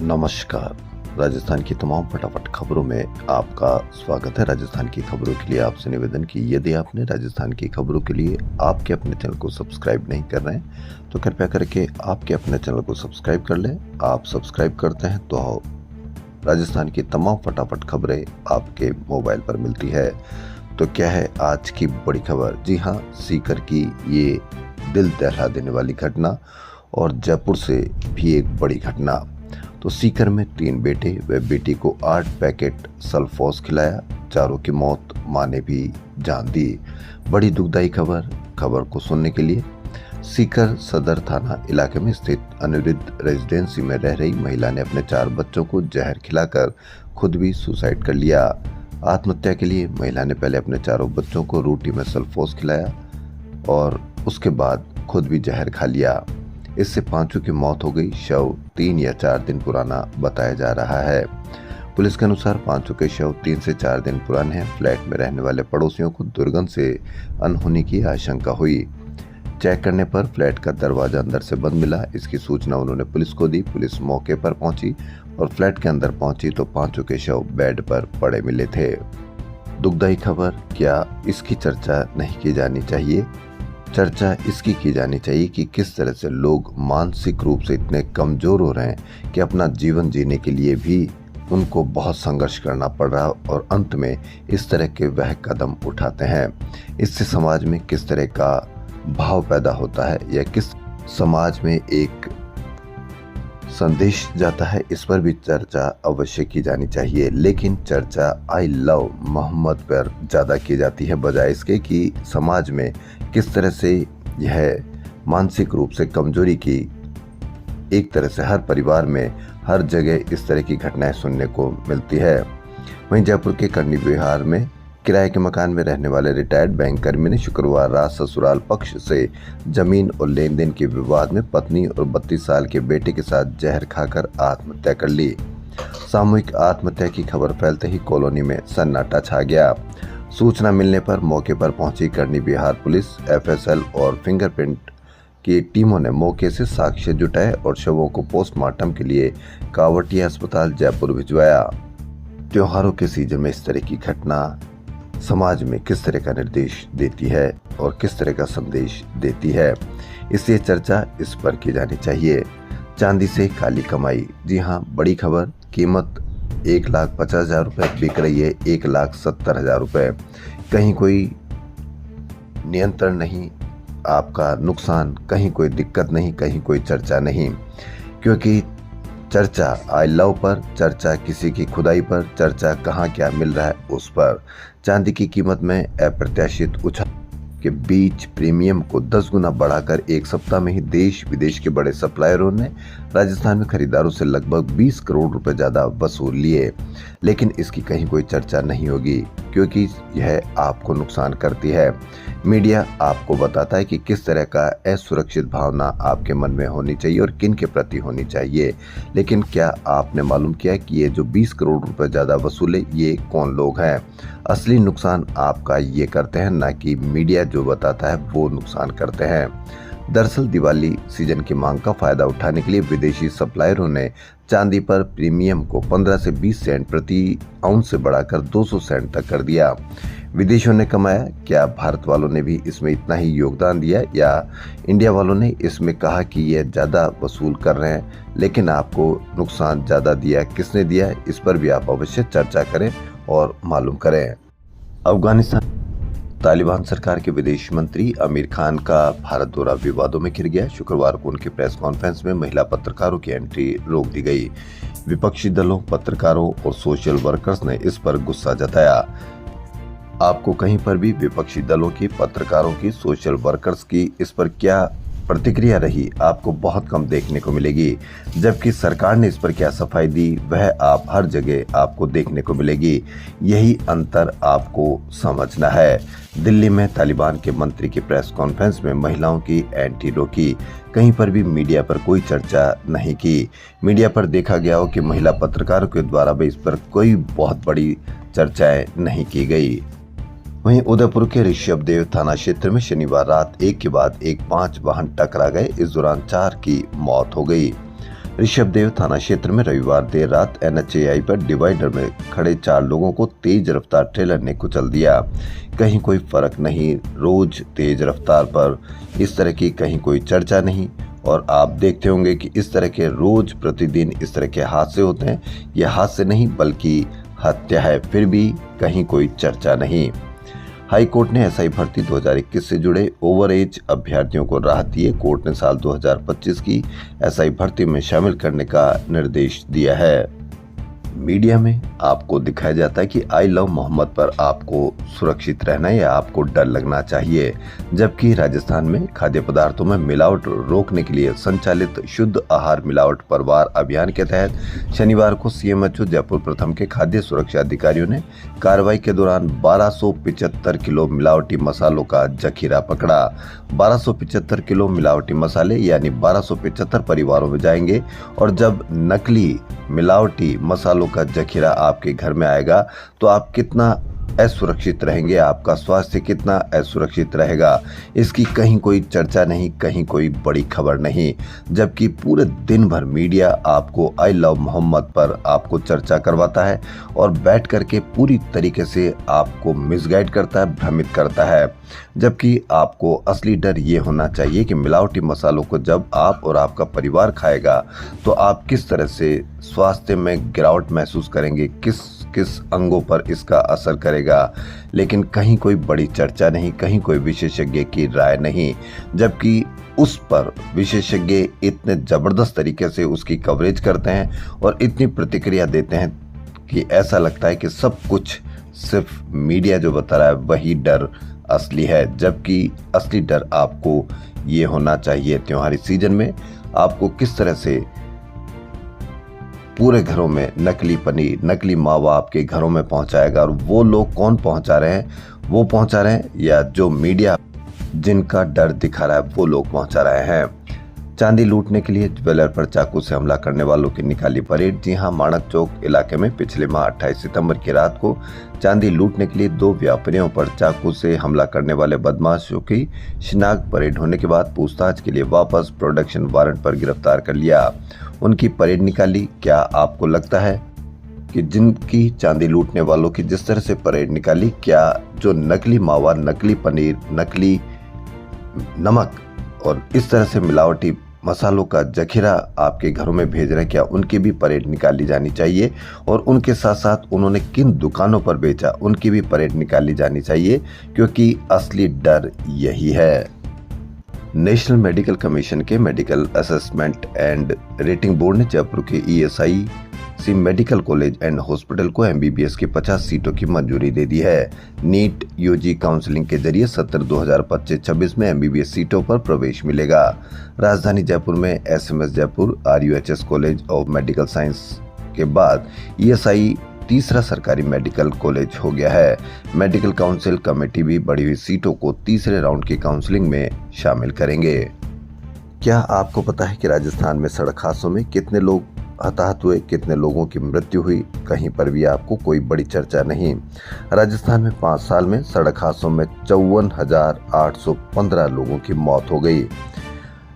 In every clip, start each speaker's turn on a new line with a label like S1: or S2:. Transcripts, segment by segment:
S1: नमस्कार। राजस्थान की तमाम फटाफट खबरों में आपका स्वागत है। राजस्थान की खबरों के लिए आपसे निवेदन कि यदि आपने राजस्थान की खबरों के लिए आपके अपने चैनल को सब्सक्राइब नहीं कर रहे हैं तो कृपया करके आपके अपने चैनल को सब्सक्राइब कर लें। आप सब्सक्राइब करते हैं तो राजस्थान की तमाम फटाफट खबरें आपके मोबाइल पर मिलती है। तो क्या है आज की बड़ी खबर? जी हाँ, सीकर की ये दिल दहला देने वाली घटना और जयपुर से भी एक बड़ी घटना। तो सीकर में 3 बेटे व बेटी को 8 पैकेट सल्फोस खिलाया, चारों की मौत, मां ने भी जान दी। बड़ी दुखदाई खबर को सुनने के लिए सीकर सदर थाना इलाके में स्थित अनिरुद्ध रेजिडेंसी में रह रही महिला ने अपने 4 बच्चों को जहर खिलाकर खुद भी सुसाइड कर लिया। आत्महत्या के लिए महिला ने पहले अपने चारों बच्चों को रोटी में सल्फोस खिलाया और उसके बाद खुद भी जहर खा लिया। इससे 5 की मौत हो गई। शव 3 या 4 दिन पुराना बताया जा रहा है। पुलिस के अनुसार 5 के शव 3 से 4 दिन पुराने हैं। फ्लैट में रहने वाले पड़ोसियों को दुर्गंध से अनहोनी की आशंका हुई। चेक करने पर फ्लैट का दरवाजा अंदर से बंद मिला। इसकी सूचना उन्होंने पुलिस को दी। पुलिस मौके पर पहुंची और फ्लैट के अंदर पहुंची तो 5 के शव बेड पर पड़े मिले थे। दुखदाई खबर, क्या इसकी चर्चा नहीं की जानी चाहिए? चर्चा इसकी की जानी चाहिए कि किस तरह से लोग मानसिक रूप से इतने कमजोर हो रहे हैं कि अपना जीवन जीने के लिए भी उनको बहुत संघर्ष करना पड़ रहा और अंत में इस तरह के वह कदम उठाते हैं। इससे समाज में किस तरह का भाव पैदा होता है या किस समाज में एक संदेश जाता है, इस पर भी चर्चा अवश्य की जानी चाहिए। लेकिन चर्चा आई लव मोहम्मद पर ज़्यादा की जाती है बजाय इसके कि समाज में किस तरह से यह मानसिक रूप से कमजोरी की एक तरह से हर परिवार में हर जगह इस तरह की घटनाएं सुनने को मिलती है। वहीं जयपुर के करनी विहार में किराए के मकान में रहने वाले रिटायर्ड बैंककर्मी ने शुक्रवार रात ससुराल पक्ष से जमीन और लेन देन के विवाद में पत्नी और 32 साल के बेटे के साथ जहर खाकर आत्महत्या कर ली। सामूहिक आत्महत्या की खबर फैलते ही कॉलोनी में सन्नाटा छा गया। सूचना मिलने पर मौके पर पहुंची करनी बिहार पुलिस, एफएसएल और फिंगरप्रिंट की टीमों ने मौके से साक्ष्य जुटाए और शवों को पोस्टमार्टम के लिए कावटिया अस्पताल जयपुर भिजवाया। त्योहारों के सीजन में इस तरह की घटना समाज में किस तरह का निर्देश देती है और किस तरह का संदेश देती है, इसलिए चर्चा इस पर की जानी चाहिए। चांदी से काली कमाई। जी हाँ, बड़ी खबर। कीमत 1,50,000 रुपये बिक रही है 1,70,000 रुपये। कहीं कोई नियंत्रण नहीं, आपका नुकसान, कहीं कोई दिक्कत नहीं, कहीं कोई चर्चा नहीं, क्योंकि चर्चा आई लव पर, चर्चा किसी की खुदाई पर, चर्चा कहाँ क्या मिल रहा है उस पर। चांदी की कीमत में अप्रत्याशित उछाल के बीच प्रीमियम को 10 गुना बढ़ाकर एक सप्ताह में ही देश विदेश के बड़े सप्लायरों ने राजस्थान में खरीदारों से लगभग 20 करोड़ रुपए ज्यादा वसूल लिए। लेकिन इसकी कहीं कोई चर्चा नहीं होगी क्योंकि यह आपको नुकसान करती है। मीडिया आपको बताता है कि किस तरह का असुरक्षित भावना आपके मन में होनी चाहिए और किन के प्रति होनी चाहिए। लेकिन क्या आपने मालूम किया कि ये जो 20 करोड़ रुपए ज्यादा वसूले ये कौन लोग हैं? असली नुकसान आपका ये करते हैं, ना कि मीडिया जो बताता है वो नुकसान करते हैं। दरअसल दिवाली सीजन की मांग का फायदा उठाने के लिए विदेशी सप्लायरों ने चांदी पर प्रीमियम को 15 से 20 सेंट प्रति आउंस से बढ़ाकर 200 सेंट तक कर दिया। विदेशों ने कमाया, क्या भारत वालों ने भी इसमें इतना ही योगदान दिया या इंडिया वालों ने इसमें कहा कि ये ज़्यादा वसूल कर रहे हैं लेकिन आपको नुकसान ज़्यादा दिया? किसने दिया? इस पर भी आप अवश्य चर्चा करें और मालूम करें। अफगानिस्तान तालिबान सरकार के विदेश मंत्री आमिर खान का भारत दौरा विवादों में घिर गया। शुक्रवार को उनकी प्रेस कॉन्फ्रेंस में महिला पत्रकारों की एंट्री रोक दी गई। विपक्षी दलों, पत्रकारों और सोशल वर्कर्स ने इस पर गुस्सा जताया। आपको कहीं पर भी विपक्षी दलों की, पत्रकारों की, सोशल वर्कर्स की इस पर क्या प्रतिक्रिया रही, आपको बहुत कम देखने को मिलेगी। जबकि सरकार ने इस पर क्या सफाई दी वह आप हर जगह आपको देखने को मिलेगी। यही अंतर आपको समझना है। दिल्ली में तालिबान के मंत्री की प्रेस कॉन्फ्रेंस में महिलाओं की एंट्री रोकी। कहीं पर भी मीडिया पर कोई चर्चा नहीं की। मीडिया पर देखा गया हो कि महिला पत्रकारों के द्वारा भी इस पर कोई बहुत बड़ी चर्चाएं नहीं की गई। वहीं उदयपुर के ऋषभदेव थाना क्षेत्र में शनिवार रात एक के बाद एक 5 वाहन टकरा गए। इस दौरान 4 की मौत हो गई। ऋषभदेव थाना क्षेत्र में रविवार देर रात NH पर डिवाइडर में खड़े 4 लोगों को तेज रफ्तार ट्रेलर ने कुचल दिया। कहीं कोई फर्क नहीं, रोज तेज रफ्तार पर इस तरह की कहीं कोई चर्चा नहीं। और आप देखते होंगे कि इस तरह के रोज प्रतिदिन इस तरह के हादसे होते हैं। ये हादसे नहीं बल्कि हत्या है, फिर भी कहीं कोई चर्चा नहीं। हाई कोर्ट ने SI भर्ती 2021 से जुड़े ओवर एज अभ्यर्थियों को राहत दिए। कोर्ट ने साल 2025 की SI भर्ती में शामिल करने का निर्देश दिया है। मीडिया में आपको दिखाया जाता है कि आई लव मोहम्मद पर आपको सुरक्षित रहना या आपको डर लगना चाहिए, जबकि राजस्थान में खाद्य पदार्थों में मिलावट रोकने के लिए संचालित शुद्ध आहार मिलावट परवार अभियान के तहत शनिवार को CMHO जयपुर प्रथम के खाद्य सुरक्षा अधिकारियों ने कार्रवाई के दौरान 1275 किलो मिलावटी मसालों का जखीरा पकड़ा। 1275 किलो मिलावटी मसाले यानी 1275 परिवारों में जाएंगे और जब नकली मिलावटी मसालों का जखीरा आपके घर में आएगा तो आप कितना असुरक्षित रहेंगे, आपका स्वास्थ्य कितना असुरक्षित रहेगा, इसकी कहीं कोई चर्चा नहीं, कहीं कोई बड़ी खबर नहीं। जबकि पूरे दिन भर मीडिया आपको आई लव मोहम्मद पर आपको चर्चा करवाता है और बैठ करके पूरी तरीके से आपको मिसगाइड करता है, भ्रमित करता है। जबकि आपको असली डर ये होना चाहिए कि मिलावटी मसालों को जब आप और आपका परिवार खाएगा तो आप किस तरह से स्वास्थ्य में गिरावट महसूस करेंगे, किस किस अंगों पर इसका असर करेगा। लेकिन कहीं कोई बड़ी चर्चा नहीं, कहीं कोई विशेषज्ञ की राय नहीं, जबकि उस पर विशेषज्ञ इतने जबरदस्त तरीके से उसकी कवरेज करते हैं और इतनी प्रतिक्रिया देते हैं कि ऐसा लगता है कि सब कुछ सिर्फ मीडिया जो बता रहा है वही डर असली है। जबकि असली डर आपको ये होना चाहिए त्योहारी सीजन में आपको किस तरह से पूरे घरों में नकली पनीर, नकली मावा आपके घरों में पहुंचाएगा। और वो लोग कौन पहुंचा रहे हैं, वो पहुंचा रहे हैं या जो मीडिया जिनका डर दिखा रहा है वो लोग पहुंचा रहे हैं। चांदी लूटने के लिए ज्वेलर पर चाकू से हमला करने वालों की निकाली परेड। जी हां, माणक चौक इलाके में पिछले माह 28 सितंबर की रात को चांदी लूटने के लिए 2 व्यापारियों पर चाकू से हमला करने वाले बदमाशों की शिनाख्त परेड होने के बाद पूछताछ के लिए वापस प्रोडक्शन वारंट पर गिरफ्तार कर लिया। उनकी परेड निकाली। क्या आपको लगता है कि जिनकी चांदी लूटने वालों की जिस तरह से परेड निकाली, क्या जो नकली मावा, नकली पनीर, नकली नमक और इस तरह से मिलावटी मसालों का जखीरा आपके घरों में भेज रहे हैं, क्या उनकी भी परेड निकाली जानी चाहिए? और उनके साथ साथ उन्होंने किन दुकानों पर बेचा, उनकी भी परेड निकाली जानी चाहिए, क्योंकि असली डर यही है। नेशनल मेडिकल कमीशन के medical assessment and rating board ने जयपुर के ESIC medical college and hospital को MBBS की 50 सीटों की मंजूरी दे दी है। नीट UG काउंसलिंग के जरिए सत्र 2025-26 में MBBS सीटों पर प्रवेश मिलेगा। राजधानी जयपुर में SMS Jaipur RUHS college of medical science के बाद ESI तीसरा सरकारी मेडिकल कॉलेज हो गया है। मेडिकल काउंसिल कमेटी भी बढ़ी हुई सीटों को तीसरे राउंड की काउंसलिंग में शामिल करेंगे। क्या आपको पता है कि राजस्थान में सड़क हादसों में कितने लोग हताहत हुए, कितने लोगों की मृत्यु हुई? कहीं पर भी आपको कोई बड़ी चर्चा नहीं। राजस्थान में 5 साल में सड़क हादसों में 54,815 लोगों की मौत हो गई।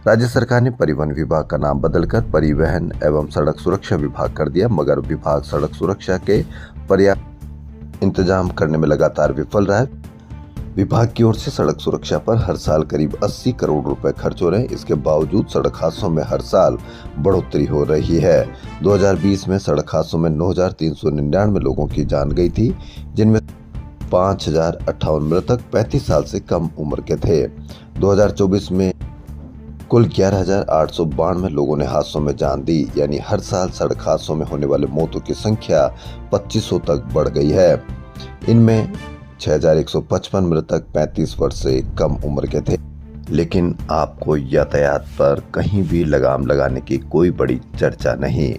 S1: राज्य सरकार ने परिवहन विभाग का नाम बदलकर परिवहन एवं सड़क सुरक्षा विभाग कर दिया, मगर विभाग सड़क सुरक्षा के पर्याप्त इंतजाम करने में लगातार विफल रहा है। विभाग की ओर से सड़क सुरक्षा पर हर साल करीब 80 करोड़ रुपए खर्च हो रहे हैं। इसके बावजूद सड़क हादसों में हर साल बढ़ोतरी हो रही है। 2020 में सड़क हादसों में 9,399 लोगों की जान गई थी, जिनमें 5,058 मृतक 35 साल से कम उम्र के थे। 2024 में कुल 11,892 लोगों ने हादसों में जान दी, यानी हर साल सड़क हादसों में होने वाले मौतों की संख्या 2500 तक बढ़ गई है। इनमें 6,155 मृतक 35 वर्ष से कम उम्र के थे। लेकिन आपको यातायात पर कहीं भी लगाम लगाने की कोई बड़ी चर्चा नहीं।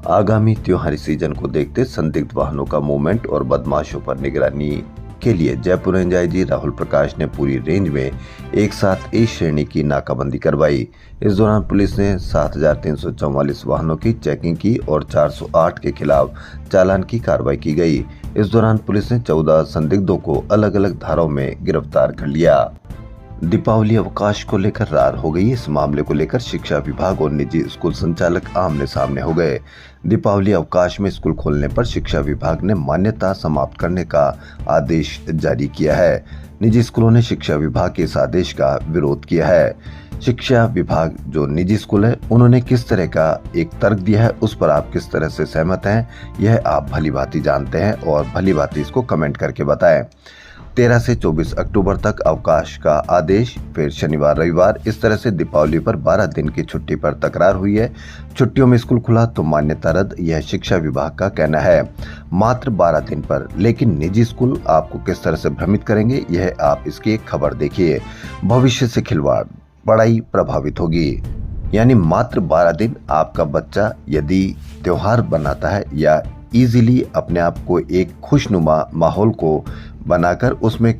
S1: आगामी त्योहारी सीजन को देखते संदिग्ध वाहनों का मूवमेंट और बदमाशों पर निगरानी के लिए जयपुर रेंज IG राहुल प्रकाश ने पूरी रेंज में एक साथ A श्रेणी की नाकाबंदी करवाई। इस दौरान पुलिस ने 7,344 वाहनों की चेकिंग की और 408 के खिलाफ चालान की कार्रवाई की गई। इस दौरान पुलिस ने 14 संदिग्धों को अलग अलग धाराओं में गिरफ्तार कर लिया। दीपावली अवकाश को लेकर रार हो गई। इस मामले को लेकर शिक्षा विभाग और निजी स्कूल संचालक आमने सामने हो गए। दीपावली अवकाश में स्कूल खोलने पर शिक्षा विभाग ने मान्यता समाप्त करने का आदेश जारी किया है। निजी स्कूलों ने शिक्षा विभाग के इस आदेश का विरोध किया है। शिक्षा विभाग जो निजी स्कूल है उन्होंने किस तरह का एक तर्क दिया है, उस पर आप किस तरह से सहमत हैं, यह आप भली भांति जानते हैं और भली भांति इसको कमेंट करके बताएं। 13 से 24 अक्टूबर तक अवकाश का आदेश, फिर शनिवार रविवार, इस तरह से दीपावली पर 12 दिन की छुट्टी पर तकरार हुई है। छुट्टियों में स्कूल खुला तो मान्यता रद्द, यह शिक्षा विभाग का कहना है। मात्र 12 दिन पर, लेकिन निजी स्कूल आपको किस तरह से भ्रमित करेंगे, यह आप इसकी एक खबर देखिए। भविष्य से खिलवाड़, पढ़ाई प्रभावित होगी। यानी मात्र 12 दिन आपका बच्चा यदि त्योहार बनाता है या इजीली अपने आप को एक खुशनुमा माहौल को बनाकर उसमें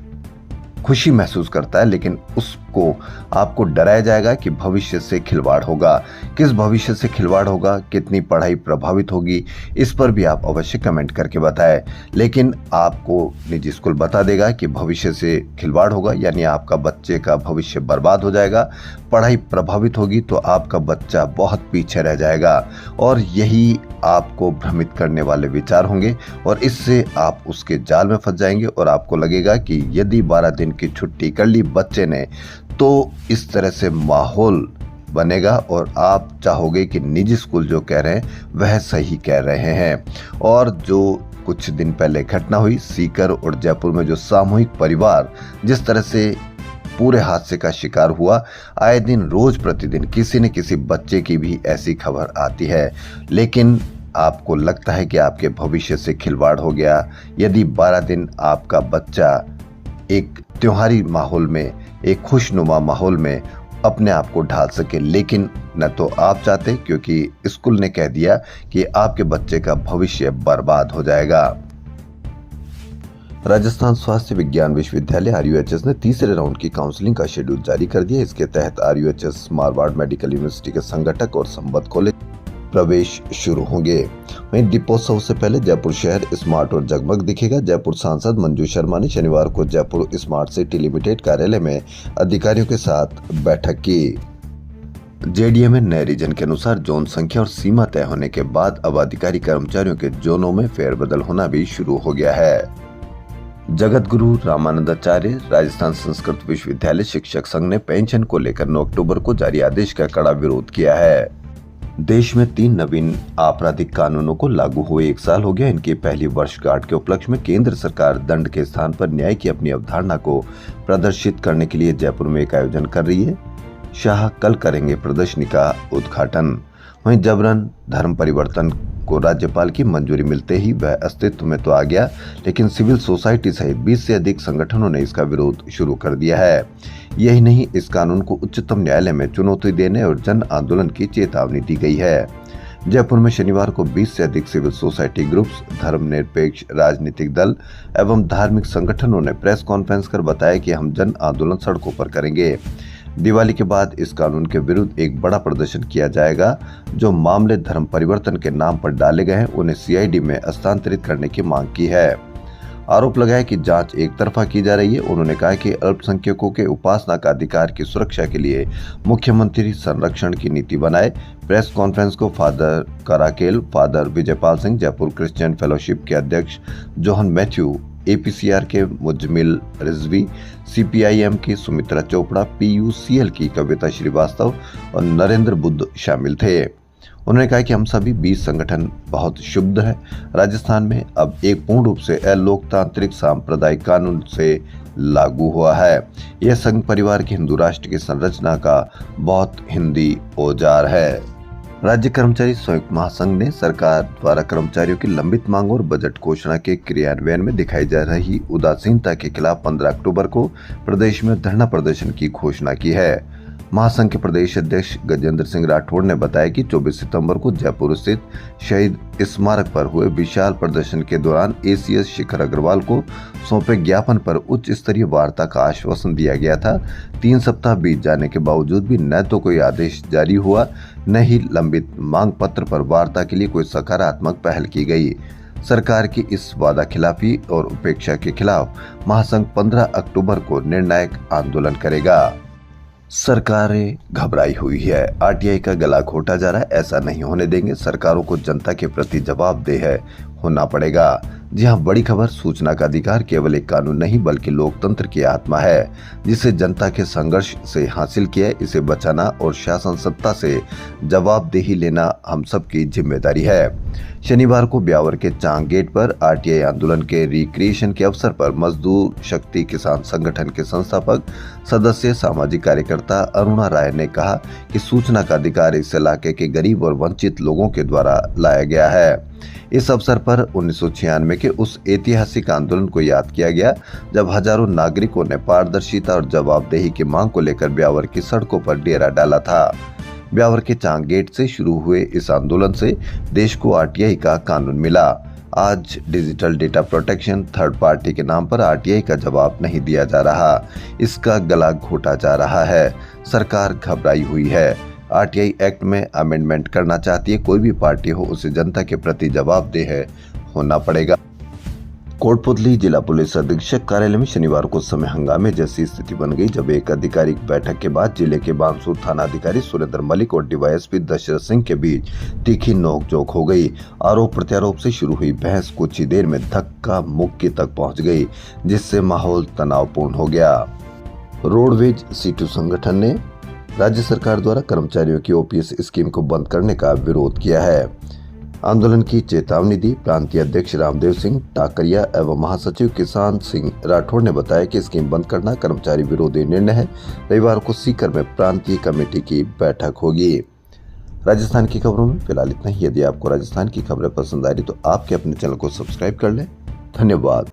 S1: खुशी महसूस करता है, लेकिन उसको आपको डराया जाएगा कि भविष्य से खिलवाड़ होगा। किस भविष्य से खिलवाड़ होगा, कितनी पढ़ाई प्रभावित होगी, इस पर भी आप अवश्य कमेंट करके बताएं। लेकिन आपको निजी स्कूल बता देगा कि भविष्य से खिलवाड़ होगा, यानी आपका बच्चे का भविष्य बर्बाद हो जाएगा, पढ़ाई प्रभावित होगी तो आपका बच्चा बहुत पीछे रह जाएगा। और यही आपको भ्रमित करने वाले विचार होंगे और इससे आप उसके जाल में फंस जाएंगे और आपको लगेगा कि यदि 12 दिन की छुट्टी कर ली बच्चे ने तो इस तरह से माहौल बनेगा और आप चाहोगे कि निजी स्कूल जो कह रहे हैं वह सही कह रहे हैं। और जो कुछ दिन पहले घटना हुई सीकर और जयपुर में, जो सामूहिक परिवार जिस तरह से पूरे हादसे का शिकार हुआ, आए दिन रोज प्रतिदिन किसी न किसी बच्चे की भी ऐसी खबर आती है। लेकिन आपको लगता है कि आपके भविष्य से खिलवाड़ हो गया यदि 12 दिन आपका बच्चा एक त्योहारी माहौल में, एक खुशनुमा माहौल में अपने आप को ढाल सके, लेकिन न तो आप चाहते, क्योंकि स्कूल ने कह दिया कि आपके बच्चे का भविष्य बर्बाद हो जाएगा। राजस्थान स्वास्थ्य विज्ञान विश्वविद्यालय RUHS ने तीसरे राउंड की काउंसलिंग का शेड्यूल जारी कर दिया। इसके तहत RUHS मारवाड़ मेडिकल यूनिवर्सिटी के संगठक और संबद्ध कॉलेज प्रवेश शुरू होंगे। वहीं दीपोत्सव से पहले जयपुर शहर स्मार्ट और जगमग दिखेगा। जयपुर सांसद मंजू शर्मा ने शनिवार को जयपुर स्मार्ट सिटी लिमिटेड कार्यालय में अधिकारियों के साथ बैठक की। JDA में नए रीजन के अनुसार जोन संख्या और सीमा तय होने के बाद अब अधिकारी कर्मचारियों के जोनों में फेरबदल होना भी शुरू हो गया है। जगत गुरु रामानंदाचार्य राजस्थान संस्कृत विश्वविद्यालय शिक्षक संघ ने पेंशन को लेकर 9 अक्टूबर को जारी आदेश का कड़ा विरोध किया है। देश में 3 नवीन आपराधिक कानूनों को लागू हुए 1 साल हो गया। इनकी पहली वर्षगांठ के उपलक्ष्य में केंद्र सरकार दंड के स्थान पर न्याय की अपनी अवधारणा को प्रदर्शित करने के लिए जयपुर में एक आयोजन कर रही है। शाह कल करेंगे प्रदर्शनी का उद्घाटन। वहीं जबरन धर्म परिवर्तन को राज्यपाल की मंजूरी मिलते ही वह अस्तित्व में तो आ गया, लेकिन सिविल सोसाइटी सहित 20 से अधिक संगठनों ने इसका विरोध शुरू कर दिया है। यही नहीं, इस कानून को उच्चतम न्यायालय में चुनौती देने और जन आंदोलन की चेतावनी दी गई है। जयपुर में शनिवार को 20 से अधिक सिविल सोसाइटी ग्रुप्स, धर्मनिरपेक्ष राजनीतिक दल एवं धार्मिक संगठनों ने प्रेस कॉन्फ्रेंस कर बताया कि हम जन आंदोलन सड़कों पर करेंगे। दिवाली के बाद इस कानून के विरुद्ध एक बड़ा प्रदर्शन किया जाएगा। जो मामले धर्म परिवर्तन के नाम पर डाले गए हैं उन्हें CID में हस्तांतरित करने की मांग की है। आरोप लगाया कि जांच एक तरफा की जा रही है। उन्होंने कहा कि अल्पसंख्यकों के उपासना का अधिकार की सुरक्षा के लिए मुख्यमंत्री संरक्षण की नीति बनाए। प्रेस कॉन्फ्रेंस को फादर कराकेल, father Vijaypal Singh, Jaipur Christian fellowship के अध्यक्ष जोहन मैथ्यू, APCR के मुजमिल रिजवी, CPIM की सुमित्रा चोपड़ा, PUCL की कविता श्रीवास्तव और नरेंद्र बुद्ध शामिल थे। उन्होंने कहा कि हम सभी 20 संगठन बहुत शुभ है। राजस्थान में अब एक पूर्ण रूप से अलोकतांत्रिक सांप्रदायिक कानून से लागू हुआ है। यह संघ परिवार के हिंदू राष्ट्र की संरचना का बहुत हिंदी औजार है। राज्य कर्मचारी संयुक्त महासंघ ने सरकार द्वारा कर्मचारियों की लंबित मांग और बजट घोषणा के क्रियान्वयन में दिखाई जा रही उदासीनता के खिलाफ 15 अक्टूबर को प्रदेश में धरना प्रदर्शन की घोषणा की है। महासंघ के प्रदेश अध्यक्ष गजेंद्र सिंह राठौड़ ने बताया कि 24 सितंबर को जयपुर स्थित शहीद स्मारक पर हुए विशाल प्रदर्शन के दौरान ACS शिखर अग्रवाल को सौंपे ज्ञापन पर उच्च स्तरीय वार्ता का आश्वासन दिया गया था। 3 सप्ताह बीत जाने के बावजूद भी न तो कोई आदेश जारी हुआ, न ही लंबित मांग पत्र पर वार्ता के लिए कोई सकारात्मक पहल की गई। सरकार की इस वादा खिलाफी और उपेक्षा के खिलाफ महासंघ 15 अक्टूबर को निर्णायक आंदोलन करेगा। सरकारें घबराई हुई है, आरटीआई का गला घोटा जा रहा है, ऐसा नहीं होने देंगे। सरकारों को जनता के प्रति जवाबदेह होना पड़ेगा। जी हाँ, बड़ी खबर। सूचना का अधिकार केवल एक कानून नहीं बल्कि लोकतंत्र की आत्मा है, जिसे जनता के संघर्ष से हासिल किया है। इसे बचाना और शासन सत्ता से जवाबदेही लेना हम सबकी जिम्मेदारी है। शनिवार को ब्यावर के चांग गेट पर आरटीआई आंदोलन के रिक्रिएशन के अवसर पर मजदूर शक्ति किसान संगठन के संस्थापक सदस्य सामाजिक कार्यकर्ता अरुणा राय ने कहा कि सूचना का अधिकार इस इलाके के गरीब और वंचित लोगों के द्वारा लाया गया है। इस अवसर पर 1996 के उस ऐतिहासिक आंदोलन को याद किया गया जब हजारों नागरिकों ने पारदर्शिता और जवाबदेही की मांग को लेकर ब्यावर की सड़कों पर डेरा डाला था। ब्यावर के चांग गेट से शुरू हुए इस आंदोलन से देश को आरटीआई का कानून मिला। आज digital data protection third party के नाम पर आरटीआई का जवाब नहीं दिया जा रहा, इसका गला घोटा जा रहा है। सरकार घबराई हुई है। आरटीआई एक्ट में अमेंडमेंट करना चाहती है। कोई भी पार्टी हो, उसे जनता के प्रति जवाबदेह होना पड़ेगा। कोटपुतली जिला पुलिस अधीक्षक कार्यालय में शनिवार को समय हंगामे जैसी स्थिति बन गई जब एक आधिकारिक बैठक के बाद जिले के बानसूर थाना अधिकारी सुरेंद्र मलिक और डीवाईएसपी दशरथ सिंह के बीच तीखी नोकझोंक हो गई। आरोप प्रत्यारोप से शुरू हुई बहस कुछ ही देर में धक्का मुक्की तक पहुंच गई, जिससे माहौल तनावपूर्ण हो गया। रोडवेज सीटू संगठन ने राज्य सरकार द्वारा कर्मचारियों की ओपीएस स्कीम को बंद करने का विरोध किया है। आंदोलन की चेतावनी दी। प्रांतीय अध्यक्ष रामदेव सिंह टाकरिया एवं महासचिव किसान सिंह राठौड़ ने बताया कि स्कीम बंद करना कर्मचारी विरोधी निर्णय है। रविवार को सीकर में प्रांतीय कमेटी की बैठक होगी। राजस्थान की खबरों में फिलहाल इतना ही। यदि आपको राजस्थान की खबरें पसंद आ रही तो आपके अपने चैनल को सब्सक्राइब कर लें। धन्यवाद।